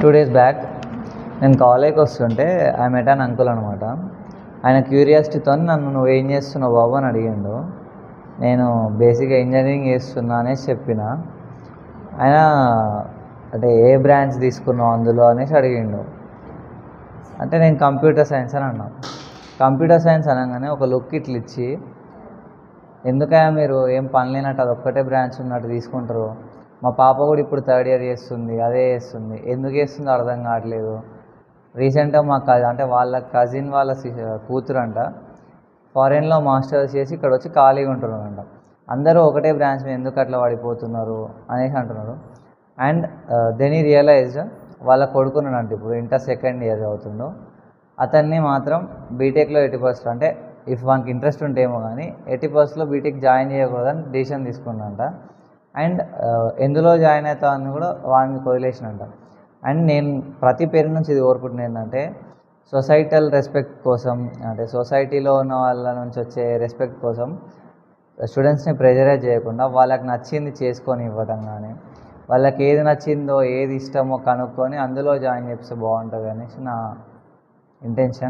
2 days back నేను కాలేజ్కి వస్తుంటే ఐ మెట్ అన్ అంకుల్ అనమాట. ఆయన క్యూరియాసిటీతో నన్ను నువ్వు ఏం చేస్తున్నావు బాబు అని అడిగిండు. నేను బేసిక్గా ఇంజనీరింగ్ చేస్తున్నా అనేసి చెప్పిన. ఆయన అంటే ఏ బ్రాంచ్ తీసుకున్నావు అందులో అనేసి అడిగిండు. అంటే నేను కంప్యూటర్ సైన్స్ అని అన్నా. కంప్యూటర్ సైన్స్ అనగానే ఒక లుక్ ఇట్లా ఇచ్చి, ఎందుకయ్యా మీరు ఏం పని లేనట్టు అది ఒక్కటే బ్రాంచ్ ఉన్నట్టు తీసుకుంటారు, మా పాప కూడా ఇప్పుడు 3rd year చేస్తుంది, అదే చేస్తుంది, ఎందుకు చేస్తుందో అర్థం కావట్లేదు. రీసెంట్గా మా అంటే వాళ్ళ కజిన్ వాళ్ళ కూతురు అంట ఫారెన్లో మాస్టర్స్ చేసి ఇక్కడ వచ్చి ఖాళీగా ఉంటున్నారంట. అందరూ ఒకటే బ్రాంచ్ మీద ఎందుకు అట్లా పడిపోతున్నారు అనేసి అంటున్నారు. అండ్ దెన్ ఈ రియలైజ్డ్ వాళ్ళ కొడుకున్నాడంట, ఇప్పుడు ఇంటర్ 2nd year చదువుతుండో, అతన్ని మాత్రం బీటెక్లో 80% అంటే ఇఫ్ వానికి ఇంట్రెస్ట్ ఉంటేమో కానీ 80%లో బీటెక్ జాయిన్ చేయకూడదని డెసిషన్ తీసుకున్నాడంట. అండ్ ఎందులో జాయిన్ అవుతా అని కూడా వాడిని వదిలేసినంట. అండ్ నేను ప్రతి పేరెంట్ నుంచి ఇది కోరుకుంటున్నాను ఏంటంటే, సొసైటల్ రెస్పెక్ట్ కోసం, అంటే సొసైటీలో ఉన్న వాళ్ళ నుంచి వచ్చే రెస్పెక్ట్ కోసం స్టూడెంట్స్ని ప్రెజరైజ్ చేయకుండా వాళ్ళకి నచ్చింది చేసుకొని ఇవ్వడం, కానీ వాళ్ళకి ఏది నచ్చిందో ఏది ఇష్టమో కనుక్కొని అందులో జాయిన్ చేస్తే బాగుంటుంది అనేసి నా ఇంటెన్షన్.